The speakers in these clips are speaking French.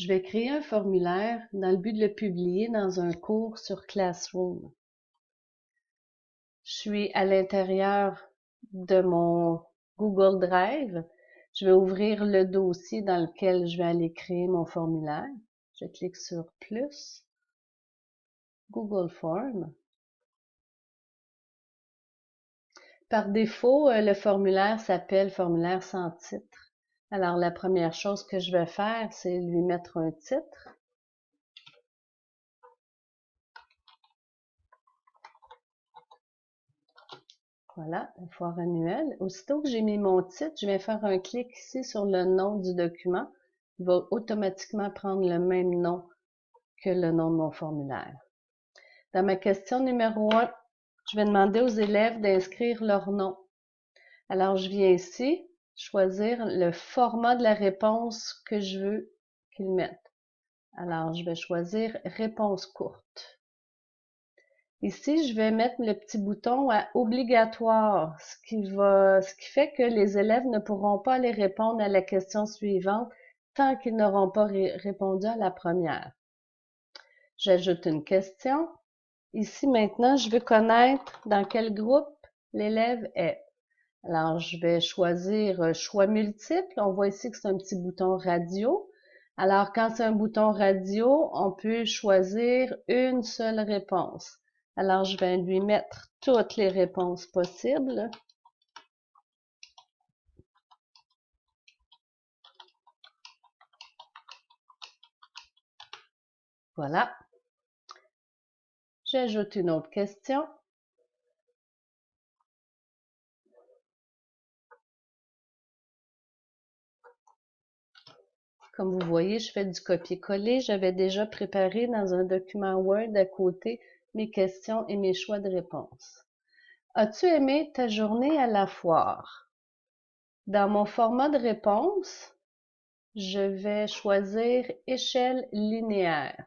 Je vais créer un formulaire dans le but de le publier dans un cours sur Classroom. Je suis à l'intérieur de mon Google Drive. Je vais ouvrir le dossier dans lequel je vais aller créer mon formulaire. Je clique sur Plus, Google Form. Par défaut, le formulaire s'appelle formulaire sans titre. Alors, la première chose que je vais faire, c'est lui mettre un titre. Voilà, un foire annuel. Aussitôt que j'ai mis mon titre, je vais faire un clic ici sur le nom du document. Il va automatiquement prendre le même nom que le nom de mon formulaire. Dans ma question numéro 1, je vais demander aux élèves d'inscrire leur nom. Alors, je viens ici choisir le format de la réponse que je veux qu'ils mettent. Alors, je vais choisir réponse courte. Ici, je vais mettre le petit bouton à obligatoire, ce qui fait que les élèves ne pourront pas aller répondre à la question suivante tant qu'ils n'auront pas répondu à la première. J'ajoute une question. Ici, maintenant, je veux connaître dans quel groupe l'élève est. Alors, je vais choisir choix multiple. On voit ici que c'est un petit bouton radio. Alors, quand c'est un bouton radio, on peut choisir une seule réponse. Alors, je vais lui mettre toutes les réponses possibles. Voilà. J'ajoute une autre question. Comme vous voyez, je fais du copier-coller. J'avais déjà préparé dans un document Word à côté mes questions et mes choix de réponse. As-tu aimé ta journée à la foire? Dans mon format de réponse, je vais choisir échelle linéaire.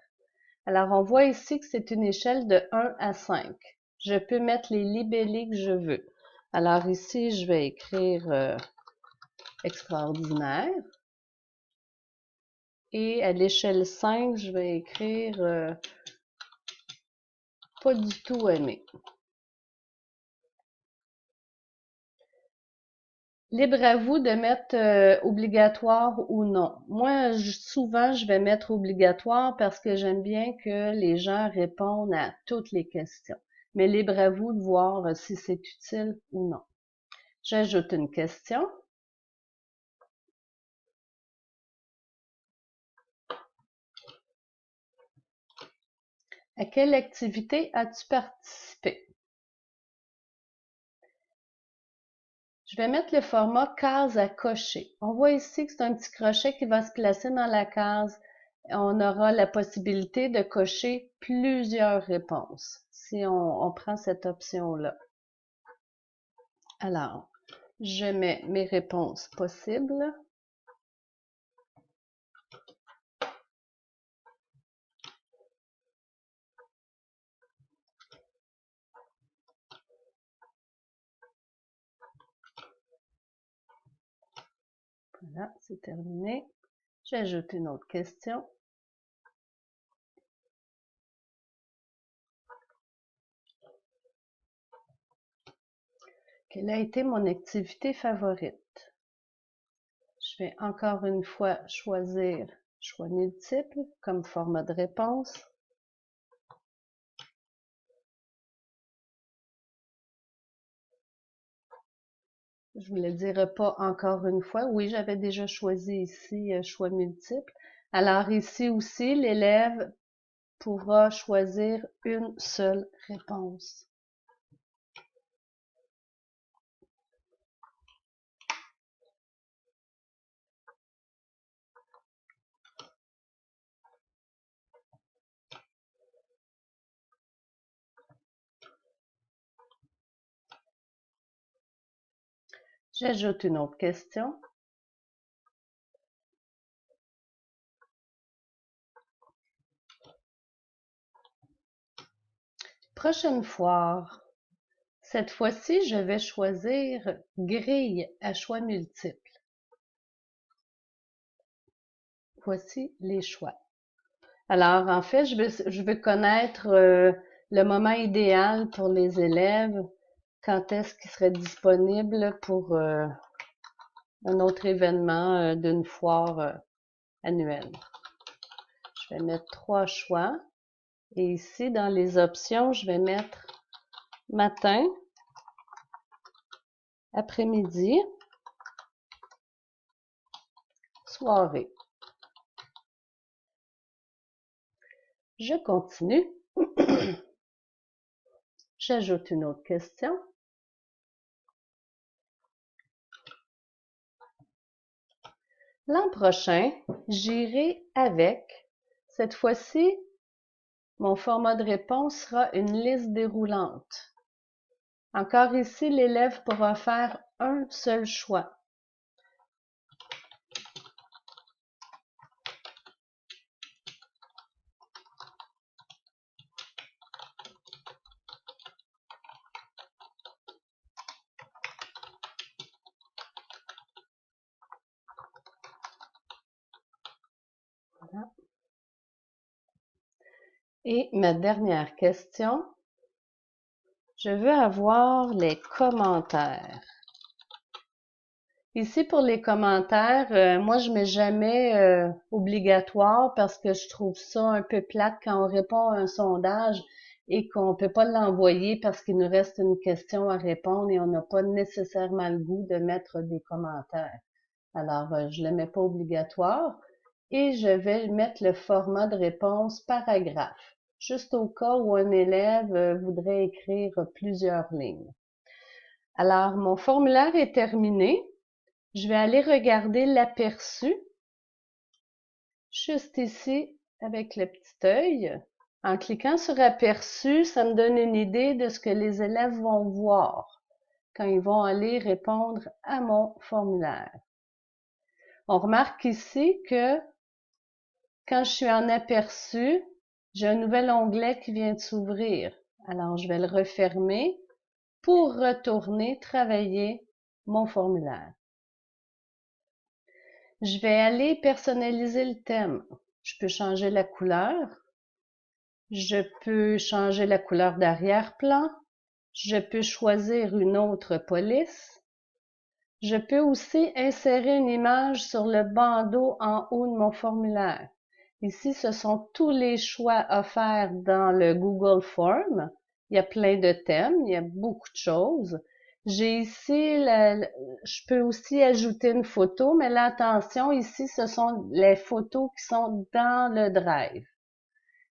Alors, on voit ici que c'est une échelle de 1 à 5. Je peux mettre les libellés que je veux. Alors ici, je vais écrire extraordinaire. Et à l'échelle 5, je vais écrire pas du tout aimé. Libre à vous de mettre obligatoire ou non. Moi, souvent, je vais mettre obligatoire parce que j'aime bien que les gens répondent à toutes les questions. Mais libre à vous de voir si c'est utile ou non. J'ajoute une question. À quelle activité as-tu participé? Je vais mettre le format case à cocher. On voit ici que c'est un petit crochet qui va se placer dans la case. On aura la possibilité de cocher plusieurs réponses si on prend cette option-là. Alors, je mets mes réponses possibles. Voilà, c'est terminé. J'ajoute une autre question. Quelle a été mon activité favorite? Je vais encore une fois choisir choix multiple comme format de réponse. Je vous le dirai pas encore une fois. Oui, j'avais déjà choisi ici choix multiple. Alors ici aussi, l'élève pourra choisir une seule réponse. J'ajoute une autre question. Prochaine foire. Cette fois-ci, je vais choisir grille à choix multiples. voici les choix. Alors, en fait, je veux connaître le moment idéal pour les élèves, quand est-ce qu'ils seraient disponibles pour un autre événement d'une foire annuelle. Je vais mettre 3 choix. Et ici, dans les options, je vais mettre matin, après-midi, soirée. Je continue. J'ajoute une autre question. L'an prochain, j'irai avec, cette fois-ci, mon format de réponse sera une liste déroulante. Encore ici, l'élève pourra faire un seul choix. Voilà. Et ma dernière question, je veux avoir les commentaires. Ici, pour les commentaires, moi, je mets jamais obligatoire parce que je trouve ça un peu plate quand on répond à un sondage et qu'on peut pas l'envoyer parce qu'il nous reste une question à répondre et on n'a pas nécessairement le goût de mettre des commentaires. Alors, je le mets pas obligatoire et je vais mettre le format de réponse paragraphe, juste au cas où un élève voudrait écrire plusieurs lignes. Alors, mon formulaire est terminé. Je vais aller regarder l'aperçu, juste ici avec le petit œil. En cliquant sur aperçu, ça me donne une idée de ce que les élèves vont voir quand ils vont aller répondre à mon formulaire. On remarque ici que quand je suis en aperçu, j'ai un nouvel onglet qui vient de s'ouvrir. Alors, je vais le refermer pour retourner travailler mon formulaire. Je vais aller personnaliser le thème. Je peux changer la couleur. Je peux changer la couleur d'arrière-plan. Je peux choisir une autre police. Je peux aussi insérer une image sur le bandeau en haut de mon formulaire. Ici, ce sont tous les choix offerts dans le Google Form. Il y a plein de thèmes, il y a beaucoup de choses. J'ai ici, je peux aussi ajouter une photo, mais là, attention, ici, ce sont les photos qui sont dans le Drive.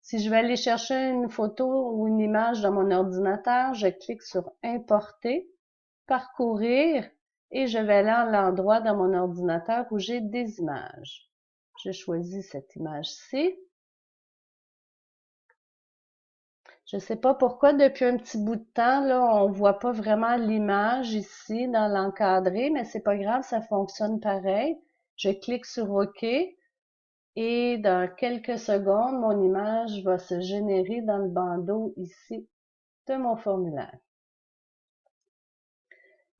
Si je vais aller chercher une photo ou une image dans mon ordinateur, je clique sur Importer, Parcourir, et je vais aller à l'endroit dans mon ordinateur où j'ai des images. Je choisis cette image-ci. Je ne sais pas pourquoi, depuis un petit bout de temps, là, on voit pas vraiment l'image ici dans l'encadré, mais c'est pas grave, ça fonctionne pareil. Je clique sur OK et dans quelques secondes, mon image va se générer dans le bandeau ici de mon formulaire.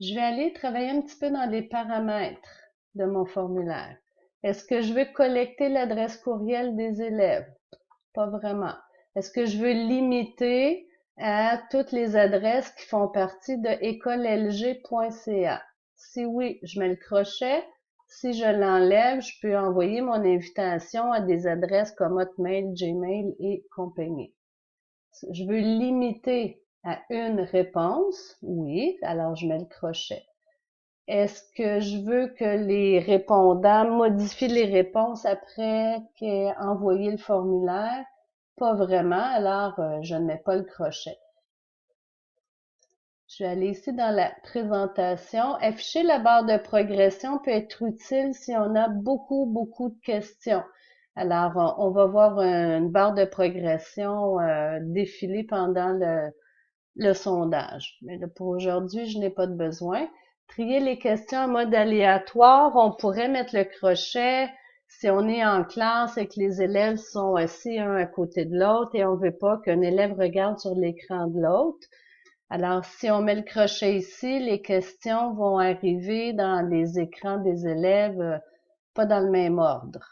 Je vais aller travailler un petit peu dans les paramètres de mon formulaire. Est-ce que je veux collecter l'adresse courriel des élèves? Pas vraiment. Est-ce que je veux limiter à toutes les adresses qui font partie de écolelg.ca? Si oui, je mets le crochet. Si je l'enlève, je peux envoyer mon invitation à des adresses comme Hotmail, Gmail et compagnie. Je veux limiter à une réponse. Oui, alors je mets le crochet. Est-ce que je veux que les répondants modifient les réponses après qu'ils aient envoyé le formulaire? Pas vraiment, alors je ne mets pas le crochet. Je vais aller ici dans la présentation. Afficher la barre de progression peut être utile si on a beaucoup de questions. Alors, on va voir une barre de progression défiler pendant le sondage. Mais là, pour aujourd'hui, je n'ai pas de besoin. Trier les questions en mode aléatoire, on pourrait mettre le crochet si on est en classe et que les élèves sont assis un à côté de l'autre et on veut pas qu'un élève regarde sur l'écran de l'autre. Alors, si on met le crochet ici, les questions vont arriver dans les écrans des élèves, pas dans le même ordre.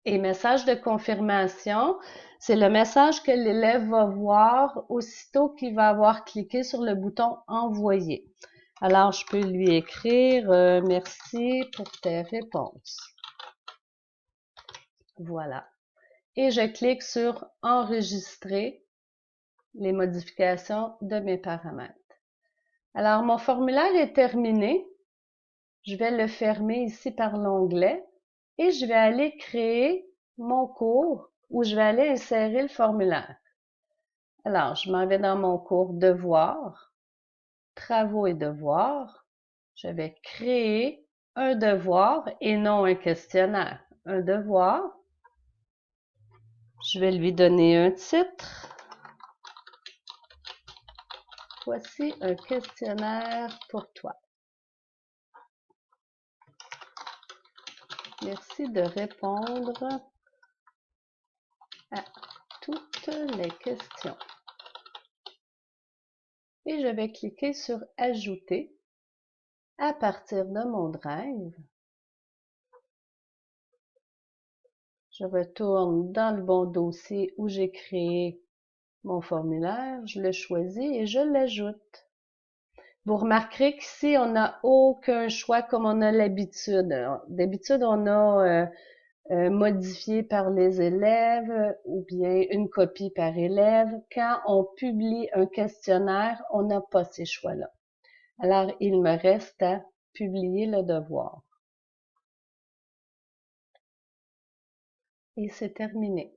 Et message de confirmation, c'est le message que l'élève va voir aussitôt qu'il va avoir cliqué sur le bouton envoyer. Alors, je peux lui écrire merci pour tes réponses. Voilà. Et je clique sur enregistrer les modifications de mes paramètres. Alors, mon formulaire est terminé. Je vais le fermer ici par l'onglet et je vais aller créer mon cours où je vais aller insérer le formulaire. Alors, je m'en vais dans mon cours devoirs, travaux et devoirs. Je vais créer un devoir et non un questionnaire. Un devoir. Je vais lui donner un titre. Voici un questionnaire pour toi. Merci de répondre à toutes les questions. Et je vais cliquer sur Ajouter à partir de mon Drive. Je retourne dans le bon dossier où j'ai créé mon formulaire, je le choisis et je l'ajoute. Vous remarquerez qu'ici, on n'a aucun choix comme on a l'habitude. D'habitude, on a modifié par les élèves ou bien une copie par élève. Quand on publie un questionnaire, on n'a pas ces choix-là. Alors, il me reste à publier le devoir. Et c'est terminé.